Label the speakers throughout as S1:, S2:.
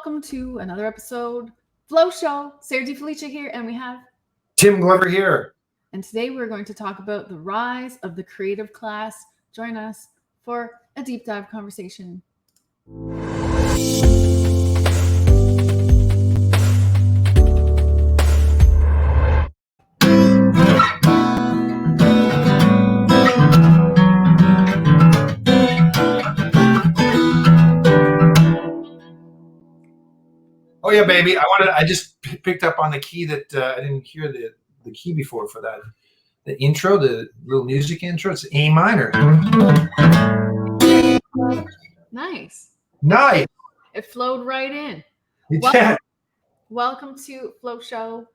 S1: welcome to another episode Flow Show. Sarah D. Felicia here, and we have
S2: Tim Glover here.
S1: And today we're going to talk about the rise of the creative class. Join us for a deep dive conversation.
S2: Oh yeah, baby. I just picked up on the key that I didn't hear the key before for that. The intro, the little music intro. It's A minor.
S1: Nice.
S2: Nice.
S1: It flowed right in.
S2: Yeah.
S1: Welcome to Flow Show.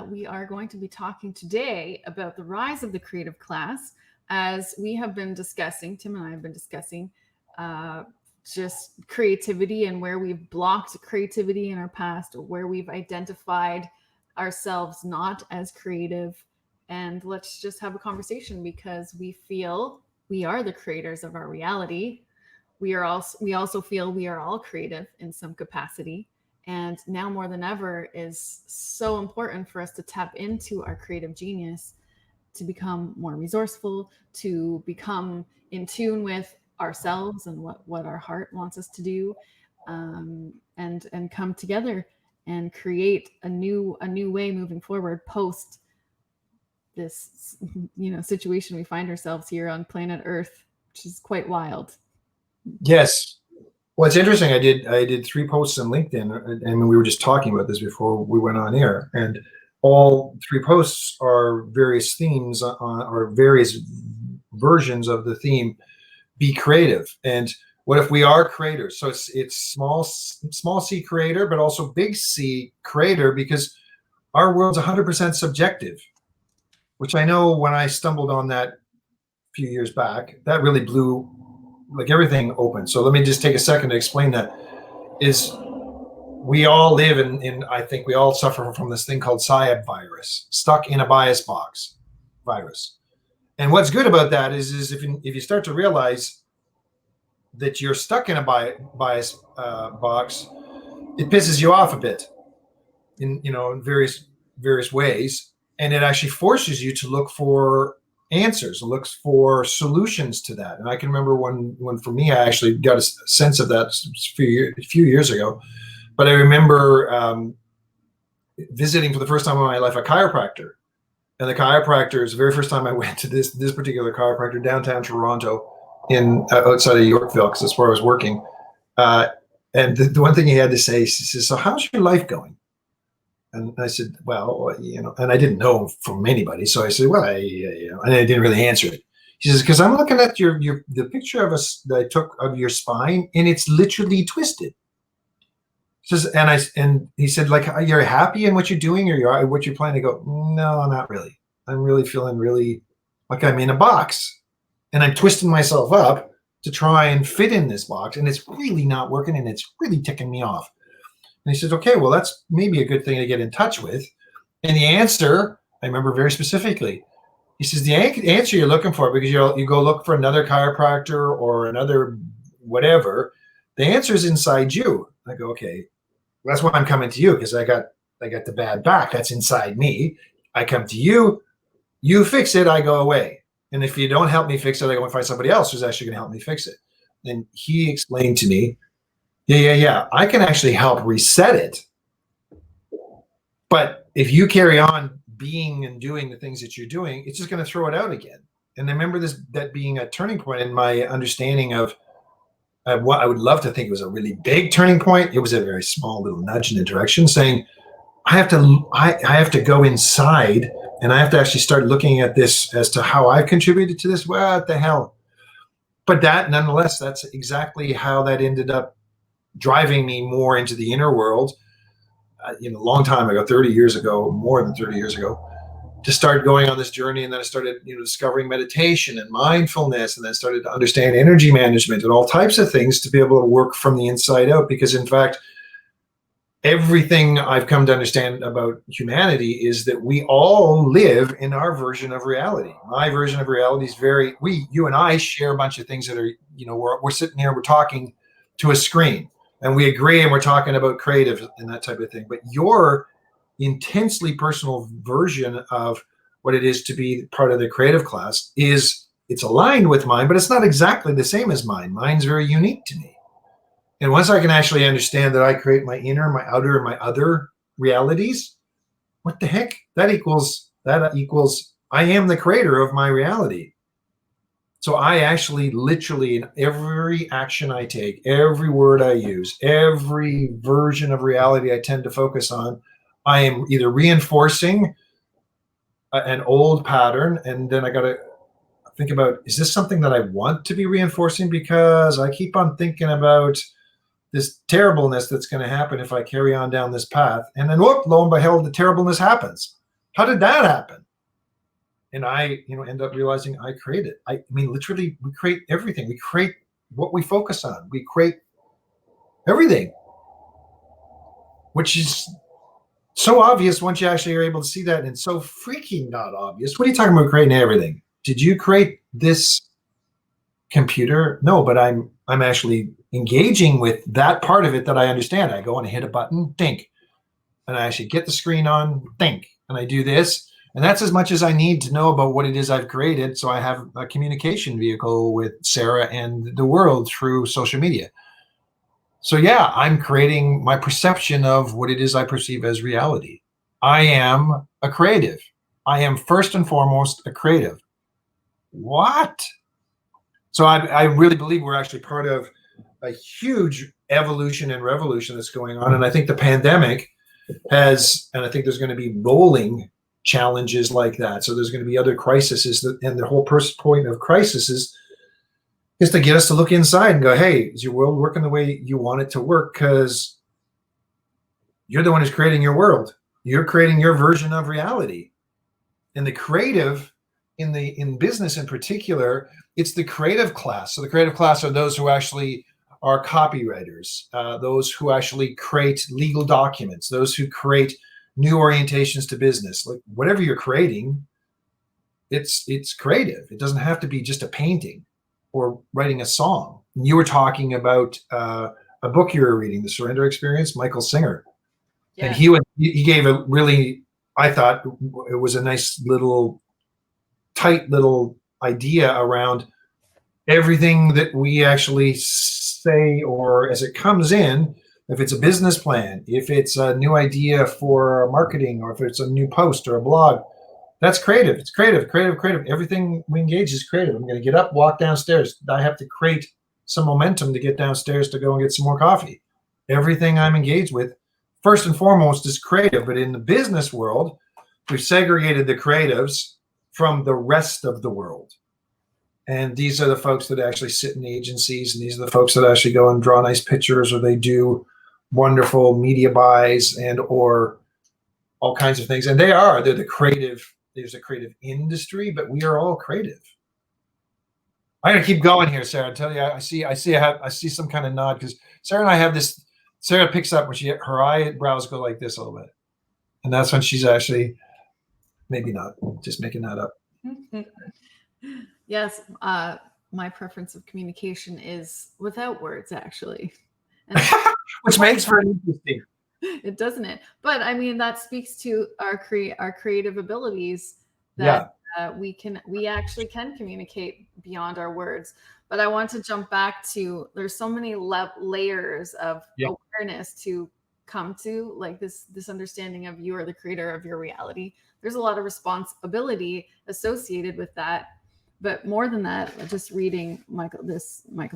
S1: We are going to be talking today about the rise of the creative class, as we have been discussing. Tim and I have been discussing just creativity and where we've blocked creativity in our past, or where we've identified ourselves not as creative. And let's just have a conversation, because we feel we are the creators of our reality. We also feel we are all creative in some capacity. And now more than ever is so important for us to tap into our creative genius, to become more resourceful, to become in tune with ourselves and what our heart wants us to do, and come together and create a new way moving forward post this situation we find ourselves here on planet Earth, which is quite wild.
S2: Yes. Well, it's interesting. I did 3 posts on LinkedIn, and we were just talking about this before we went on air, and all 3 posts are various themes or various versions of the theme, be creative. And what if we are creators? So it's small c creator, but also big C creator, because our world's 100% subjective, which I know when I stumbled on that a few years back, that really blew like everything open. So let me just take a second to explain that. Is we all live in I think we all suffer from this thing called SIAB virus, stuck in a bias box virus. And what's good about that is if you start to realize that you're stuck in a bias box, it pisses you off a bit in various ways, and it actually forces you to look for answers, looks for solutions to that. And I can remember when for me, I actually got a sense of that a few years ago. But I remember visiting for the first time in my life a chiropractor. And the chiropractor is the very first time I went to this particular chiropractor downtown Toronto, outside of Yorkville, because that's where I was working. And the one thing he had to say, he says, "So how's your life going?" And I said, "Well, and I didn't know from anybody, so I said, "Well, and I didn't really answer it." He says, "Because I'm looking at the picture of us that I took of your spine, and it's literally twisted." Says, and he said, "Like, you're happy in what you're doing, or what you're planning to go?" "No, not really. I'm really feeling really like I'm in a box, and I'm twisting myself up to try and fit in this box, and it's really not working, and it's really ticking me off." And he says, "Okay, well, that's maybe a good thing to get in touch with." And the answer, I remember very specifically. He says, "The answer you're looking for, because you go look for another chiropractor or another whatever, the answer is inside you." I go, "Okay, well, that's why I'm coming to you, because I got the bad back. That's inside me. I come to you, you fix it, I go away. And if you don't help me fix it, I go and find somebody else who's actually going to help me fix it." And he explained to me, yeah, I can actually help reset it. But if you carry on being and doing the things that you're doing, it's just going to throw it out again. And I remember that being a turning point in my understanding of what I would love to think it was a really big turning point. It was a very small little nudge in the direction, saying, I have to go inside, and I have to actually start looking at this as to how I've contributed to this. What the hell? But nonetheless, that's exactly how that ended up driving me more into the inner world. A long time ago, 30 years ago, more than 30 years ago, to start going on this journey. And then I started, discovering meditation and mindfulness, and then started to understand energy management and all types of things to be able to work from the inside out. Because in fact, everything I've come to understand about humanity is that we all live in our version of reality. My version of reality is you and I share a bunch of things that are, we're sitting here, we're talking to a screen. and we agree, and we're talking about creative and that type of thing. But your intensely personal version of what it is to be part of the creative class it's aligned with mine, but it's not exactly the same as mine. Mine's very unique to me. And once I can actually understand that I create my inner, my outer, and my other realities, what the heck? That equals I am the creator of my reality. So I actually literally, in every action I take, every word I use, every version of reality I tend to focus on, I am either reinforcing an old pattern, and then I got to think about, is this something that I want to be reinforcing? Because I keep on thinking about this terribleness that's going to happen if I carry on down this path. And then, whoop, lo and behold, the terribleness happens. How did that happen? And I, end up realizing I create it. I mean, literally, we create everything. We create what we focus on. We create everything, which is so obvious once you actually are able to see that, and so freaking not obvious. What are you talking about creating everything? Did you create this computer? No, but I'm actually engaging with that part of it that I understand. I go and hit a button, think, and I actually get the screen on, think, and I do this. And that's as much as I need to know about what it is I've created. So I have a communication vehicle with Sarah and the world through social media. So yeah, I'm creating my perception of what it is I perceive as reality. I am a creative. I am first and foremost a creative. What? So I really believe we're actually part of a huge evolution and revolution that's going on. And I think the pandemic and I think there's going to be rolling challenges like that. So there's going to be other crises, and the whole point of crisis is to get us to look inside and go, hey, is your world working the way you want it to work? Because you're the one who's creating your world. You're creating your version of reality. And the creative in business in particular, it's the creative class. So the creative class are those who actually are copywriters, those who actually create legal documents, those who create new orientations to business. Like whatever you're creating, it's creative. It doesn't have to be just a painting or writing a song. You were talking about a book you were reading, The Surrender Experience, Michael Singer. And
S1: Yes.
S2: he gave a really, I thought it was a nice little, tight little idea around everything that we actually say, or as it comes in, if it's a business plan, if it's a new idea for marketing, or if it's a new post or a blog, that's creative. It's creative, creative, creative. Everything we engage is creative. I'm going to get up, walk downstairs. I have to create some momentum to get downstairs to go and get some more coffee. Everything I'm engaged with, first and foremost, is creative. But in the business world, we've segregated the creatives from the rest of the world. And these are the folks that actually sit in agencies, and these are the folks that actually go and draw nice pictures, or they do wonderful media buys and or all kinds of things. And they're the creative. There's a creative industry, but we are all creative. I'm gonna keep going here, Sarah. I tell you, I see some kind of nod, because Sarah and I have this. Sarah picks up when her eyebrows go like this a little bit, and that's when she's actually maybe not just making that up.
S1: Yes, my preference of communication is without words, actually. And
S2: Which makes for interesting.
S1: it doesn't it? But I mean, that speaks to our creative abilities,
S2: Yeah.
S1: that we actually can communicate beyond our words. But I want to jump back to, there's so many layers of
S2: Yeah.
S1: awareness to come to, like this understanding of you are the creator of your reality. There's a lot of responsibility associated with that. But more than that, just reading Michael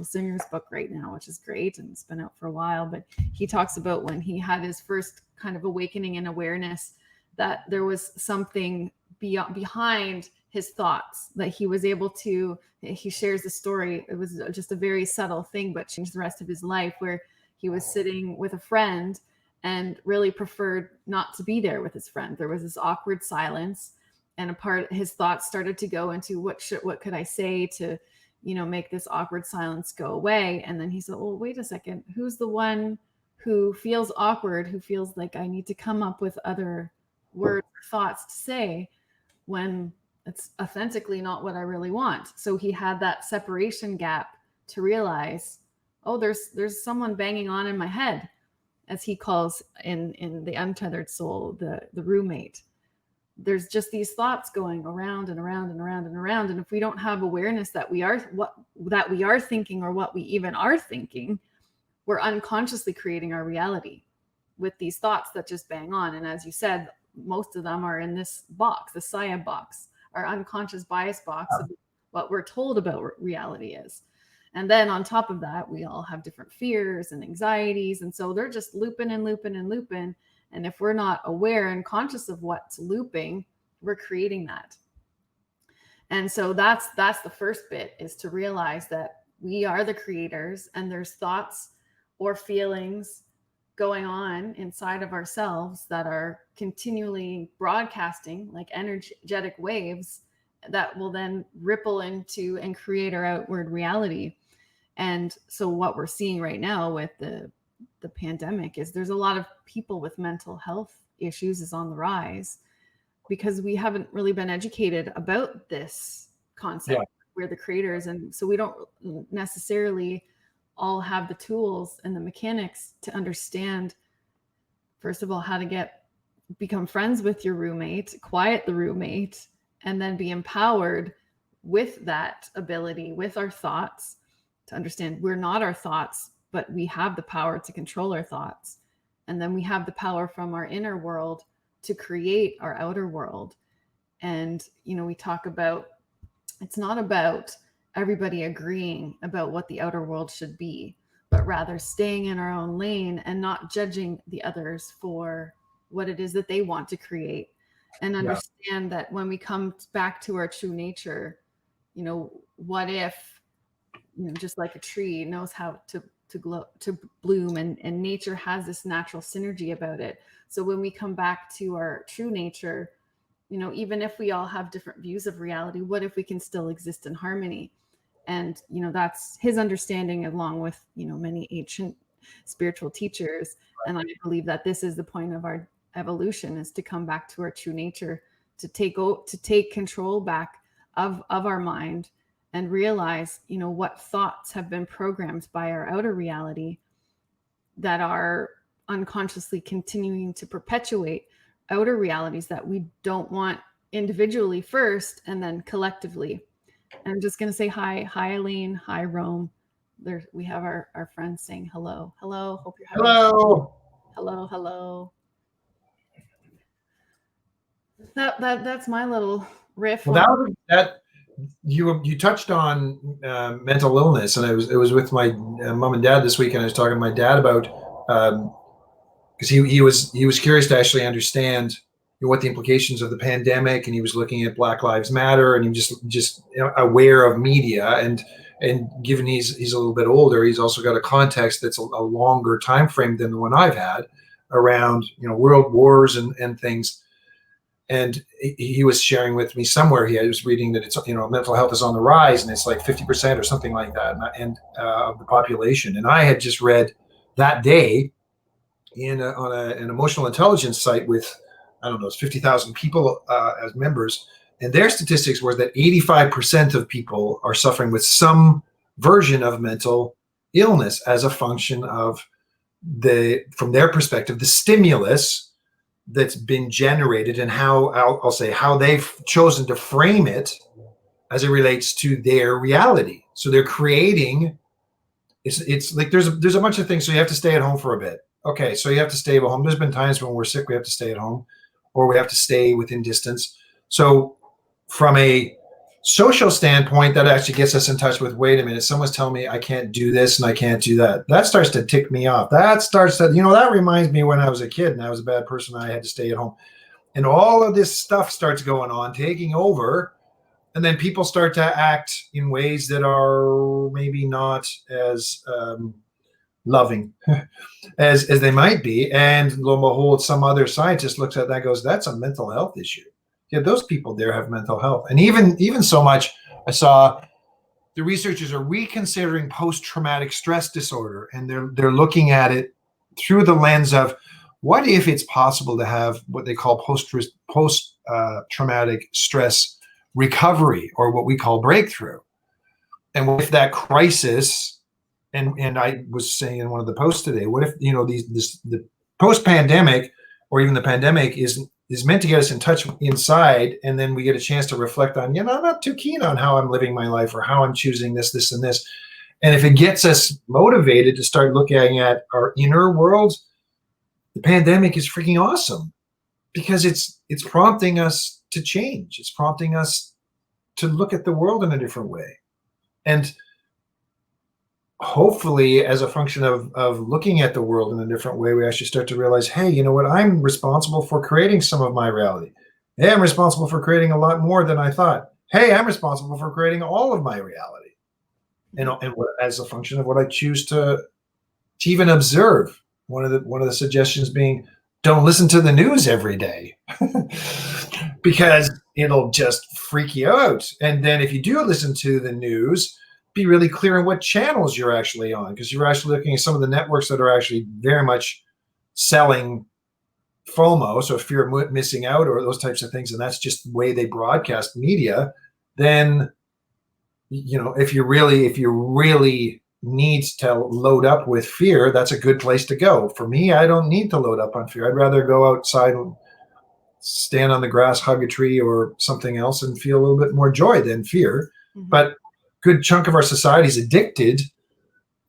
S1: Singer's book right now, which is great, and it's been out for a while. But he talks about when he had his first kind of awakening and awareness that there was something behind his thoughts, that he was able to. He shares the story. It was just a very subtle thing, but changed the rest of his life. Where he was sitting with a friend and really preferred not to be there with his friend. There was this awkward silence, and his thoughts started to go into what could I say to make this awkward silence go away. And then he said, well, wait a second, who's the one who feels awkward, who feels like I need to come up with other words or thoughts to say when it's authentically not what I really want? So he had that separation gap to realize, oh, there's someone banging on in my head, as he calls in the Untethered Soul, the roommate. There's just these thoughts going around and around and around and around, and if we don't have awareness that we are thinking, or what we even are thinking, we're unconsciously creating our reality with these thoughts that just bang on. And as you said, most of them are in this box, the Saya box, our unconscious bias box of what we're told about reality is. And then on top of that, we all have different fears and anxieties. And so they're just looping and looping and looping. And if we're not aware and conscious of what's looping, we're creating that. And so that's the first bit, is to realize that we are the creators, and there's thoughts or feelings going on inside of ourselves that are continually broadcasting like energetic waves that will then ripple into and create our outward reality. And so what we're seeing right now with the pandemic is there's a lot of people with mental health issues is on the rise, because we haven't really been educated about this concept.
S2: Yeah.
S1: We're the creators, and so we don't necessarily all have the tools and the mechanics to understand, first of all, how to become friends with your roommate, quiet the roommate, and then be empowered with that ability, with our thoughts, to understand we're not our thoughts, but we have the power to control our thoughts. And then we have the power from our inner world to create our outer world. And, we talk about, it's not about everybody agreeing about what the outer world should be, but rather staying in our own lane and not judging the others for what it is that they want to create. And understand that when we come back to our true nature, what if, just like a tree knows how to bloom, and nature has this natural synergy about it. So when we come back to our true nature, even if we all have different views of reality, what if we can still exist in harmony? And that's his understanding, along with many ancient spiritual teachers. And I believe that this is the point of our evolution, is to come back to our true nature, to take control back of our mind, and realize what thoughts have been programmed by our outer reality that are unconsciously continuing to perpetuate outer realities that we don't want, individually first, and then collectively. And I'm just going to say hi Eileen, hi Rome. There we have our friends saying hello. Hope you're having hello. That's my little riff.
S2: Well, that you touched on mental illness, and it was with my mom and dad this weekend. I was talking to my dad about because he was curious to actually understand what the implications of the pandemic, and he was looking at Black Lives Matter, and he was just aware of media, and given he's a little bit older, he's also got a context that's a longer time frame than the one I've had around world wars and things. And he was sharing with me somewhere, he was reading that it's mental health is on the rise, and it's like 50% or something like that, and of the population. And I had just read that day on an emotional intelligence site with, I don't know, it's 50,000 people as members, and their statistics were that 85% of people are suffering with some version of mental illness as a function of from their perspective, the stimulus that's been generated, and how I'll say how they've chosen to frame it as it relates to their reality. So they're creating. It's like there's a bunch of things. So you have to stay at home for a bit. Okay, so you have to stay at home. There's been times when we're sick, we have to stay at home, or we have to stay within distance. So from a social standpoint, that actually gets us in touch with, wait a minute, someone's telling me I can't do this and I can't do that. That starts to tick me off. That starts to, that reminds me when I was a kid and I was a bad person, I had to stay at home. And all of this stuff starts going on, taking over. And then people start to act in ways that are maybe not as loving as they might be. And lo and behold, some other scientist looks at that and goes, that's a mental health issue. Yeah, those people there have mental health. And even so much, I saw the researchers are reconsidering post-traumatic stress disorder, and they're looking at it through the lens of what if it's possible to have what they call post-traumatic stress recovery, or what we call breakthrough. And what if that crisis And I was saying in one of the posts today, what if, the post pandemic or even the pandemic is meant to get us in touch inside, and then we get a chance to reflect on, I'm not too keen on how I'm living my life or how I'm choosing this, and this. And if it gets us motivated to start looking at our inner world, the pandemic is freaking awesome because it's prompting us to change. It's prompting us to look at the world in a different way. And hopefully, as a function of looking at the world in a different way, we actually start to realize, hey, you know what? I'm responsible for creating some of my reality. Hey, I'm responsible for creating a lot more than I thought. Hey, I'm responsible for creating all of my reality. And as a function of what I choose to even observe. One of the suggestions being, don't listen to the news every day because it'll just freak you out. And then if you do listen to the news, be really clear on what channels you're actually on, because you're actually looking at some of the networks that are actually very much selling FOMO, so fear of missing out or those types of things, and that's just the way they broadcast media. Then, if you really need to load up with fear, that's a good place to go. For me, I don't need to load up on fear. I'd rather go outside and stand on the grass, hug a tree or something else and feel a little bit more joy than fear. Mm-hmm. But good chunk of our society is addicted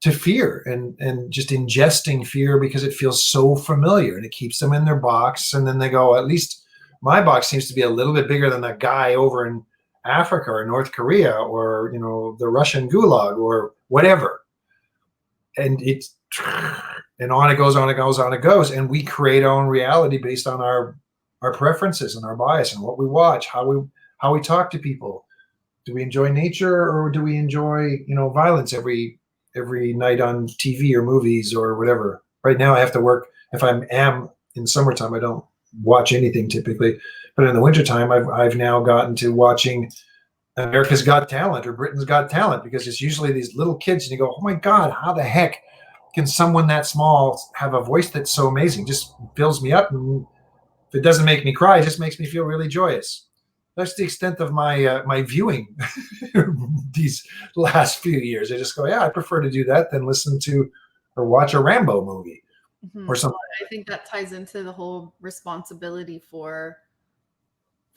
S2: to fear and just ingesting fear because it feels so familiar, and it keeps them in their box. And then they go, at least my box seems to be a little bit bigger than that guy over in Africa or North Korea or, the Russian gulag or whatever. And on it goes, on it goes, on it goes. And we create our own reality based on our preferences and our bias and what we watch, how we talk to people. Do we enjoy nature or do we enjoy, violence every night on TV or movies or whatever? Right now I have to work. If I am in summertime, I don't watch anything typically, but in the wintertime, I've now gotten to watching America's Got Talent or Britain's Got Talent, because it's usually these little kids and you go, oh my God, how the heck can someone that small have a voice that's so amazing? Just fills me up. And if it doesn't make me cry, it just makes me feel really joyous. That's the extent of my my viewing these last few years. I just go, yeah, I prefer to do that than listen to or watch a Rambo movie or something.
S1: Well, I think that ties into the whole responsibility for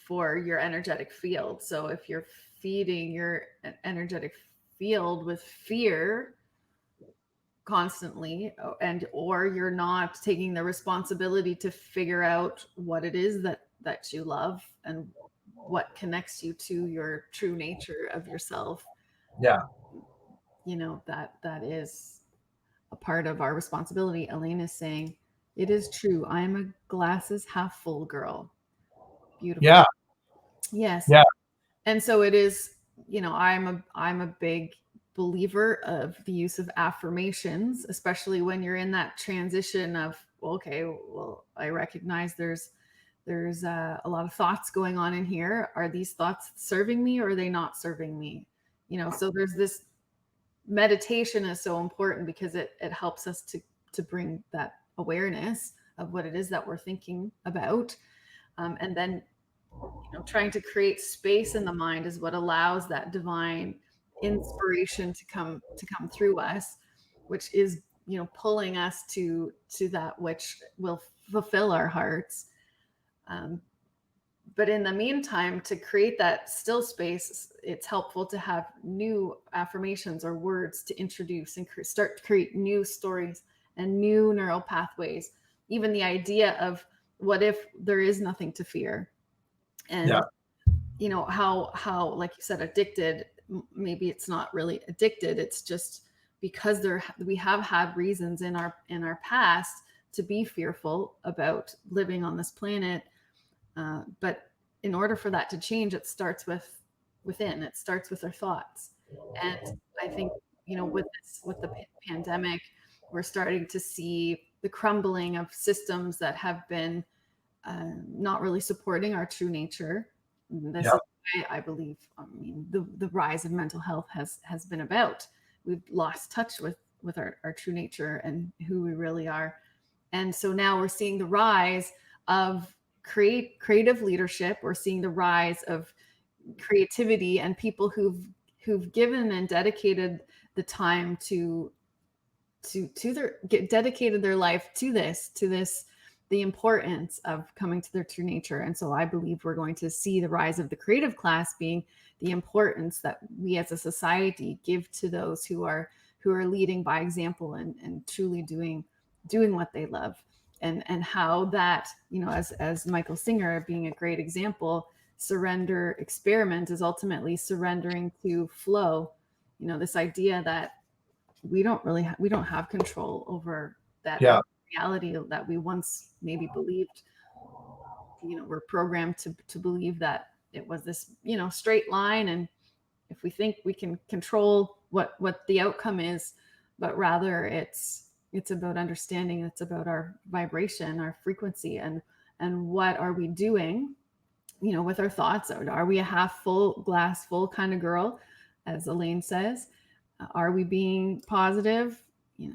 S1: your energetic field. So if you're feeding your energetic field with fear constantly, or you're not taking the responsibility to figure out what it is that you love and what connects you to your true nature of yourself.
S2: Yeah.
S1: That is a part of our responsibility. Elaine is saying, it is true. I'm a glasses half full girl. Beautiful.
S2: Yeah.
S1: Yes.
S2: Yeah.
S1: And so it is, I'm a big believer of the use of affirmations, especially when you're in that transition of, okay, well, I recognize there's a lot of thoughts going on in here. Are these thoughts serving me or are they not serving me? So there's this meditation is so important because it helps us to bring that awareness of what it is that we're thinking about. And then, trying to create space in the mind is what allows that divine inspiration to come through us, which is, pulling us to that which will fulfill our hearts. But in the meantime, to create that still space, it's helpful to have new affirmations or words to introduce and start to create new stories and new neural pathways. Even the idea of, what if there is nothing to fear? And how, like you said, addicted, maybe it's not really addicted. It's just because we have had reasons in our past to be fearful about living on this planet. But in order for that to change, it starts within. It starts with our thoughts. And I think, with the pandemic, we're starting to see the crumbling of systems that have been not really supporting our true nature. This is why I believe, the rise of mental health has been about. We've lost touch with our true nature and who we really are. And so now we're seeing the rise of creative leadership. We're seeing the rise of creativity and people who've given and dedicated the time to dedicated their life to this, the importance of coming to their true nature. And so I believe we're going to see the rise of the creative class being the importance that we as a society give to those who are leading by example and truly doing what they love. And how that, as Michael Singer being a great example, surrender experiment is ultimately surrendering to flow. This idea that we don't have control over that reality that we once maybe believed. We're programmed to believe that it was this, straight line, and if we think we can control what the outcome is, but rather it's about understanding. It's about our vibration, our frequency, and what are we doing, with our thoughts. Are we a half full, glass full kind of girl, as Elaine says? Are we being positive,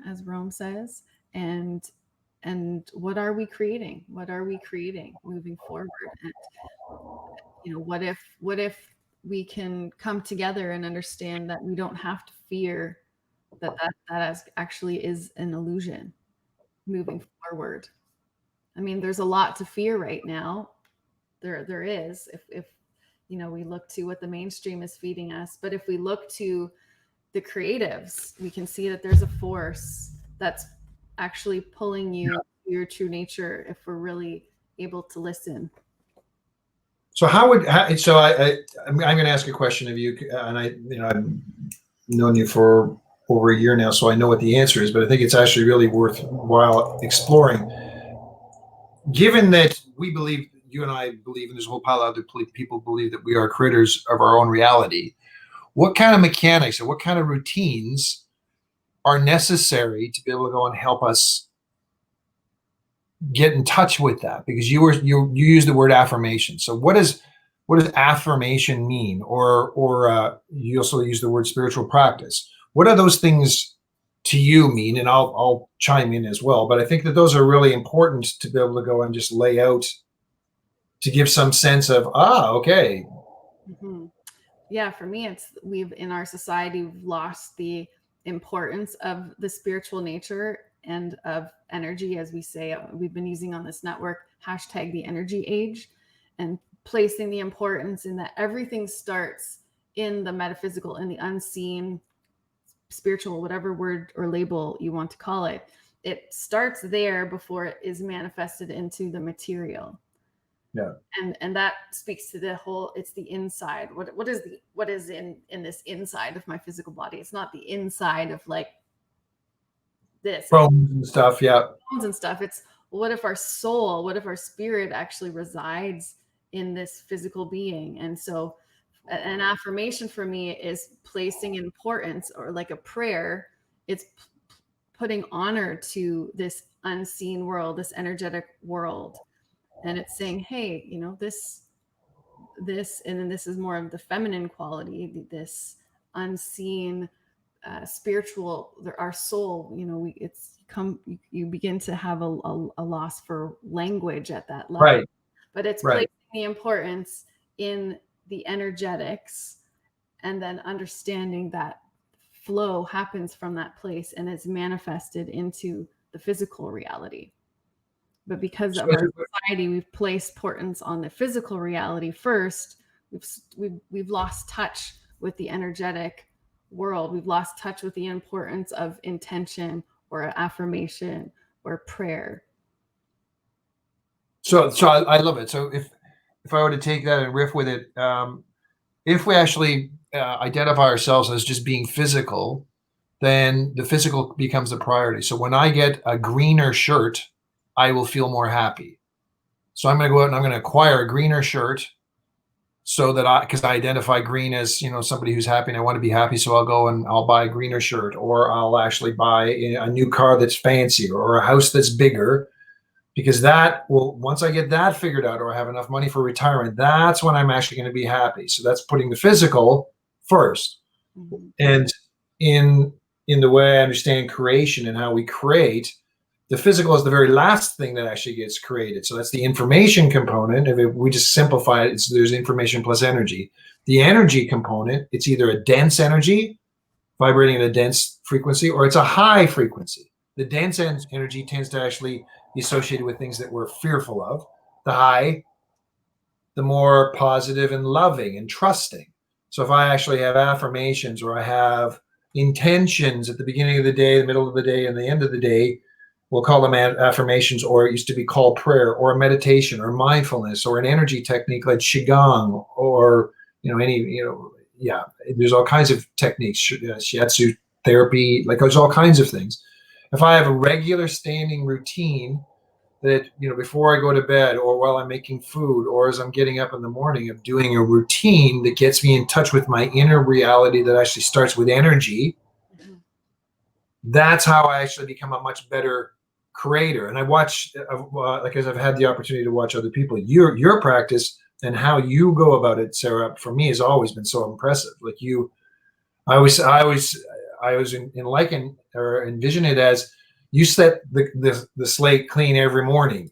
S1: as Rome says? And what are we creating? What are we creating moving forward? And what if we can come together and understand that we don't have to fear that actually is an illusion moving forward. I mean, there's a lot to fear right now. There is, if we look to what the mainstream is feeding us. But if we look to the creatives, we can see that there's a force that's actually pulling you to your true nature if we're really able to listen.
S2: So I'm going to ask a question of you, and I've known you for over a year now, so I know what the answer is, but I think it's actually really worthwhile exploring. Given that you and I believe, and there's a whole pile of other people believe that we are creators of our own reality, what kind of mechanics and what kind of routines are necessary to be able to go and help us get in touch with that? Because you use the word affirmation. So what does affirmation mean? Or you also use the word spiritual practice. What are those things to you mean? And I'll chime in as well. But I think that those are really important to be able to go and just lay out to give some sense of, okay.
S1: Mm-hmm. Yeah, for me, in our society, we've lost the importance of the spiritual nature and of energy, as we say. We've been using on this network hashtag the energy age, and placing the importance in that everything starts in the metaphysical, in the unseen, spiritual, whatever word or label you want to call it. It starts there before it is manifested into the material.
S2: Yeah.
S1: And that speaks to the whole, it's the inside. What is in this inside of my physical body? It's not the inside of like this
S2: bones and stuff. Yeah.
S1: Bones and stuff. It's what if our soul, what if our spirit actually resides in this physical being? And so an affirmation for me is placing importance, or like a prayer. It's putting honor to this unseen world, this energetic world. And it's saying, hey, this, and then this is more of the feminine quality, this unseen, spiritual, our soul, you begin to have a loss for language at that level.
S2: Right.
S1: But it's placing the importance in the energetics, and then understanding that flow happens from that place and is manifested into the physical reality. But because of our society, we've placed importance on the physical reality first. We've lost touch with the energetic world. We've lost touch with the importance of intention or affirmation or prayer.
S2: So I love it. So if I were to take that and riff with it, if we actually identify ourselves as just being physical, then the physical becomes the priority. So when I get a greener shirt, I will feel more happy. So I'm going to go out and I'm going to acquire a greener shirt, so that because I identify green as, somebody who's happy and I want to be happy. So I'll go and I'll buy a greener shirt, or I'll actually buy a new car that's fancier, or a house that's bigger, because that will, once I get that figured out, or I have enough money for retirement, that's when I'm actually going to be happy. So that's putting the physical first. Mm-hmm. And in the way I understand creation and how we create, the physical is the very last thing that actually gets created. So that's the information component. If we just simplify it, there's information plus energy. The energy component, it's either a dense energy, vibrating at a dense frequency, or it's a high frequency. The dense energy tends to actually be associated with things that we're fearful of. The high, the more positive and loving and trusting. So if I actually have affirmations, or I have intentions at the beginning of the day, the middle of the day, and the end of the day, we'll call them affirmations, or it used to be called prayer, or a meditation, or mindfulness, or an energy technique like qigong, or yeah, there's all kinds of techniques, shiatsu therapy, like there's all kinds of things. If I have a regular standing routine that, before I go to bed, or while I'm making food, or as I'm getting up in the morning, of doing a routine that gets me in touch with my inner reality, that actually starts with energy, that's how I actually become a much better creator. And I watch, as I've had the opportunity to watch other people, your practice and how you go about it, Sarah, for me has always been so impressive. Like I was in liken or envision it as you set the slate clean every morning,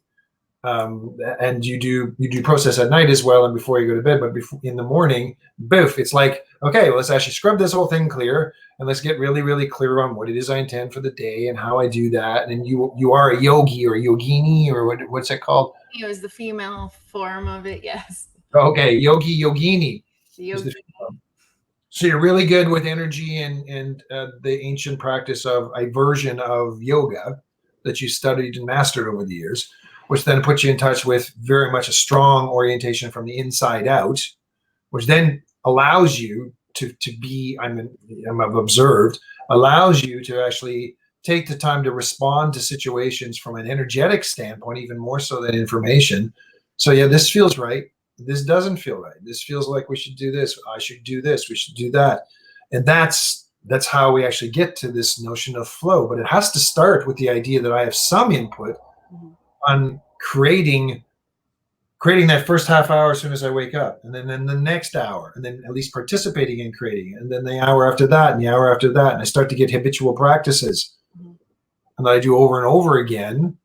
S2: and you do process at night as well, and before you go to bed. But before, in the morning, boof, it's like, okay, well, let's actually scrub this whole thing clear, and let's get really, really clear on what it is I intend for the day and how I do that. And you are a yogi or yogini, or what's it called?
S1: It was the female form of it, yes.
S2: Okay, yogini.
S1: Yogi.
S2: So you're really good with energy and the ancient practice of a version of yoga that you studied and mastered over the years, which then puts you in touch with very much a strong orientation from the inside out, which then allows you to be, I've observed, allows you to actually take the time to respond to situations from an energetic standpoint, even more so than information. So yeah, this feels right. This doesn't feel right. This feels like we should do this. I should do this. We should do that. And that's how we actually get to this notion of flow. But it has to start with the idea that I have some input on creating that first half hour as soon as I wake up, and then the next hour, and then at least participating in creating it, and then the hour after that, and the hour after that, and I start to get habitual practices, and that I do over and over again.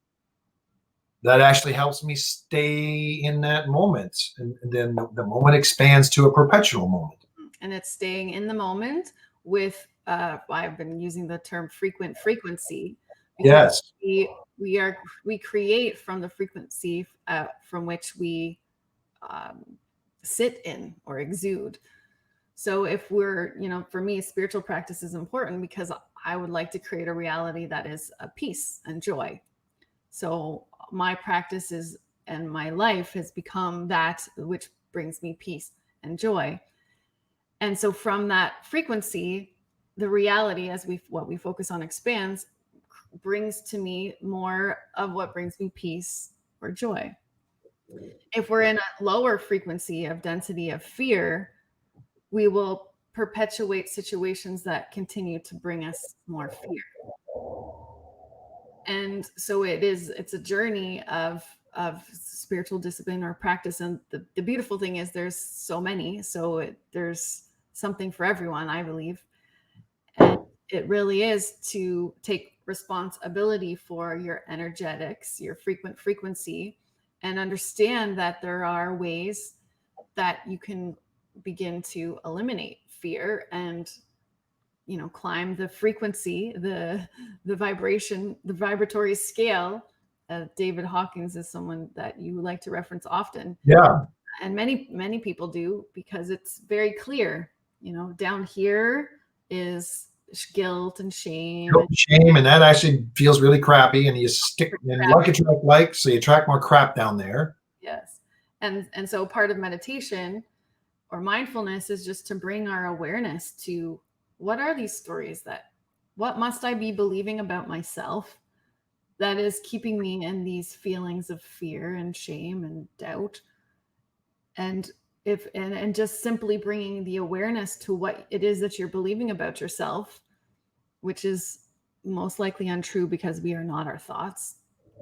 S2: That actually helps me stay in that moment, and then the moment expands to a perpetual moment.
S1: And it's staying in the moment with I've been using the term frequent frequency, because
S2: Yes.
S1: we create from the frequency from which we sit in or exude. So if we're, for me, spiritual practice is important because I would like to create a reality that is peace and joy. So my practices and my life has become that which brings me peace and joy. And so from that frequency, the reality, as what we focus on expands, brings to me more of what brings me peace or joy. If we're in a lower frequency of density of fear, we will perpetuate situations that continue to bring us more fear. And so it's a journey of spiritual discipline or practice. And the beautiful thing is there's so many, so there's something for everyone, I believe. And it really is to take responsibility for your energetics, your frequency, and understand that there are ways that you can begin to eliminate fear and climb the frequency, the vibration, the vibratory scale. David Hawkins is someone that you like to reference often.
S2: Yeah.
S1: And many people do, because it's very clear. Down here is guilt and shame.
S2: And that actually feels really crappy, and you stick and like attract like, so you attract more crap down there.
S1: Yes. And so part of meditation or mindfulness is just to bring our awareness to what are these stories, what must I be believing about myself that is keeping me in these feelings of fear and shame and doubt. And just simply bringing the awareness to what it is that you're believing about yourself, which is most likely untrue, because we are not our thoughts.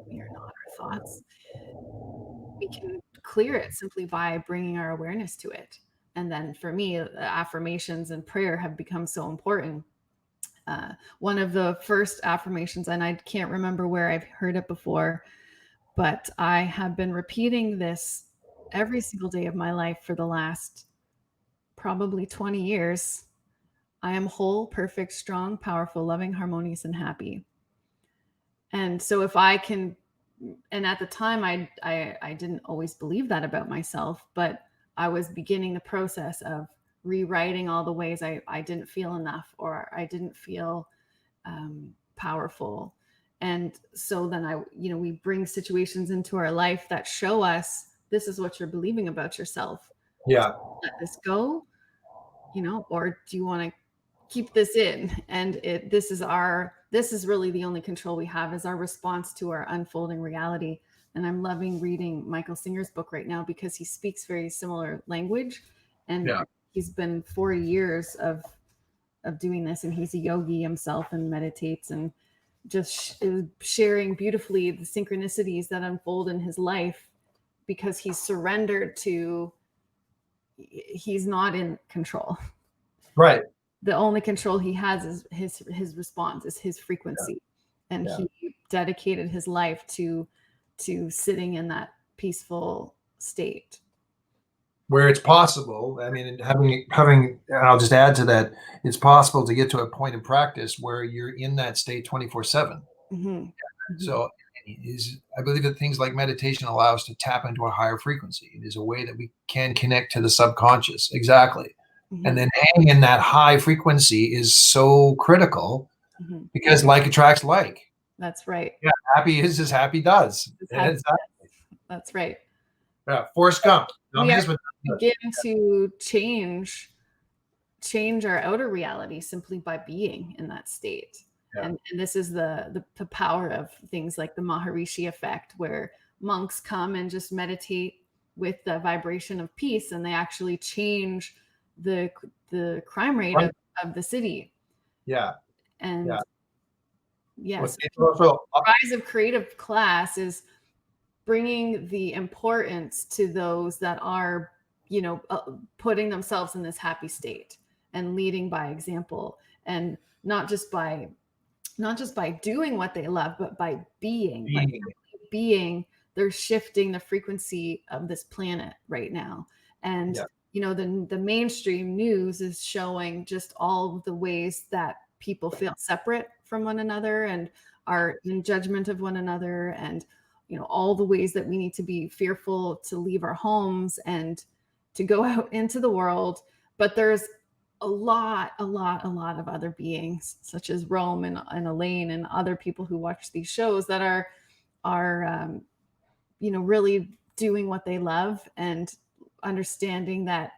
S1: We are not our thoughts. We can clear it simply by bringing our awareness to it. And then for me, affirmations and prayer have become so important. One of the first affirmations, and I can't remember where I've heard it before, but I have been repeating this every single day of my life for the last probably 20 years. I am whole, perfect, strong, powerful, loving, harmonious, and happy. And so if I can, and at the time I didn't always believe that about myself, but I was beginning the process of rewriting all the ways I didn't feel enough, or I didn't feel powerful. And so then we bring situations into our life that show us this is what you're believing about yourself.
S2: Yeah.
S1: Let this go, or do you want to keep this in? And this is really the only control we have, is our response to our unfolding reality. And I'm loving reading Michael Singer's book right now because he speaks very similar language, and
S2: Yeah.
S1: he's been 40 years of doing this, and he's a yogi himself and meditates and just sharing beautifully the synchronicities that unfold in his life, because he's surrendered to, he's not in control.
S2: Right.
S1: The only control he has is his response, is his frequency. Yeah. And
S2: Yeah.
S1: he dedicated his life to sitting in that peaceful state.
S2: Where it's possible, I mean, having, and I'll just add to that, it's possible to get to a point in practice where you're in that state 24/7.
S1: Mm-hmm.
S2: So I believe that things like meditation allow us to tap into a higher frequency. It is a way that we can connect to the subconscious. Exactly. Mm-hmm. And then hanging in that high frequency is so critical, mm-hmm. because like attracts like.
S1: That's right.
S2: Yeah, happy is as happy does.
S1: Exactly. That's right.
S2: Yeah, Forrest Gump.
S1: We begin to change our outer reality simply by being in that state. Yeah. And this is the power of things like the Maharishi effect, where monks come and just meditate with the vibration of peace, and they actually change the crime rate of the city.
S2: Yeah.
S1: And yes, the rise of creative class is bringing the importance to those that are, putting themselves in this happy state and leading by example, and not just by doing what they love, but by being. They're shifting the frequency of this planet right now. And the mainstream news is showing just all of the ways that people feel separate from one another and are in judgment of one another, and all the ways that we need to be fearful to leave our homes and to go out into the world. But there's a lot of other beings, such as Rome and Elaine and other people who watch these shows, that are really doing what they love, and understanding that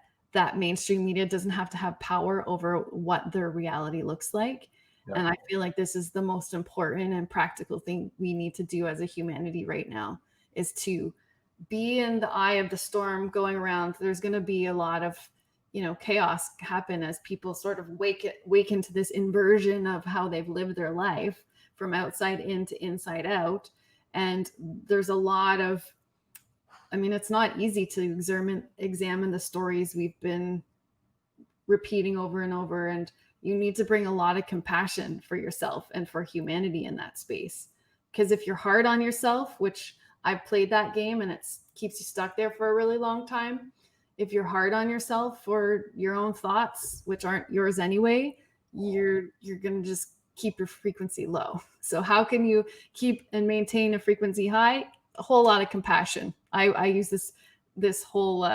S1: mainstream media doesn't have to have power over what their reality looks like. Yeah. And I feel like this is the most important and practical thing we need to do as a humanity right now, is to be in the eye of the storm going around. There's going to be a lot of, chaos happen as people sort of wake into this inversion of how they've lived their life from outside in to inside out. And there's a lot of, it's not easy to examine the stories we've been repeating over and over. And you need to bring a lot of compassion for yourself and for humanity in that space. Because if you're hard on yourself, which I've played that game and it keeps you stuck there for a really long time. If you're hard on yourself for your own thoughts, which aren't yours anyway, you're going to just keep your frequency low. So how can you keep and maintain a frequency high? A whole lot of compassion. I use this whole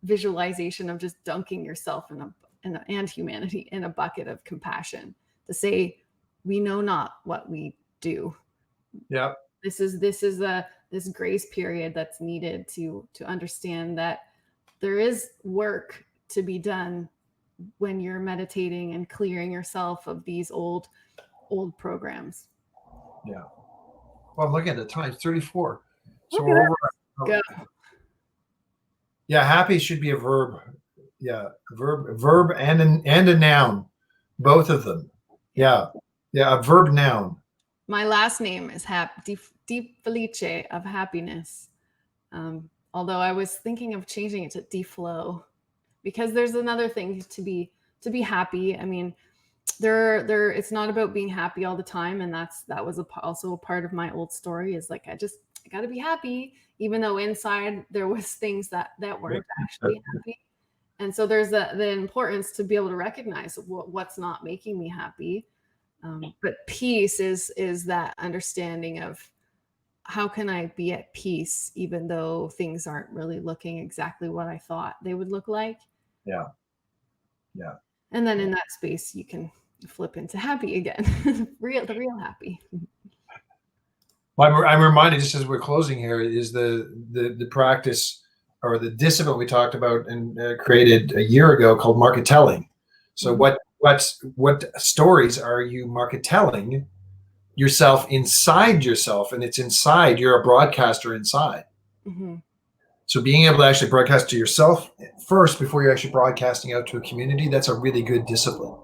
S1: visualization of just dunking yourself and humanity in a bucket of compassion, to say, we know not what we do.
S2: Yeah.
S1: This is this grace period that's needed to understand that there is work to be done when you're meditating and clearing yourself of these old programs.
S2: Yeah. Well, look at the time, 34. So
S1: we're over. Go.
S2: Yeah, happy should be a verb. Yeah, verb and a noun, both of them. Yeah, a verb noun.
S1: My last name is Deep Felice, of happiness. Although I was thinking of changing it to Deflow, because there's another thing to be happy. There it's not about being happy all the time, and that was also a part of my old story, is like I got to be happy, even though inside there was things that weren't actually happy. And so there's the importance to be able to recognize what's not making me happy. But peace is that understanding of how can I be at peace even though things aren't really looking exactly what I thought they would look like.
S2: Yeah. Yeah.
S1: And then in that space you can flip into happy again. The real happy.
S2: Well, I'm reminded, just as we're closing here, is the practice or the discipline we talked about and created a year ago called market telling. So what stories are you market telling yourself inside yourself? And it's inside. You're a broadcaster inside.
S1: Mm-hmm.
S2: So being able to actually broadcast to yourself first before you're actually broadcasting out to a community, that's a really good discipline.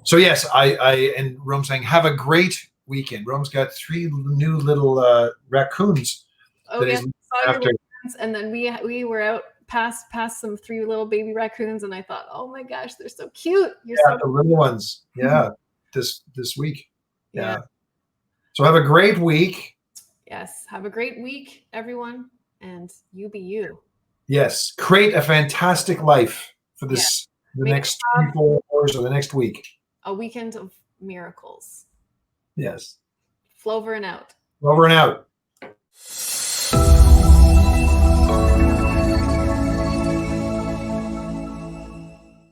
S2: So yes, I and Rome's saying, have a great weekend. Rome's got 3 new little raccoons.
S1: Oh yes, I saw your raccoons, and then we were out past some 3 little baby raccoons, and I thought, oh my gosh, they're so cute.
S2: The little ones. Yeah, this week. Yeah. So have a great week.
S1: Yes, have a great week, everyone, and you be you.
S2: Yes, create a fantastic life for this the next 3-4 hours or the next week.
S1: A weekend of miracles.
S2: Yes.
S1: Flover and out.
S2: Over and out.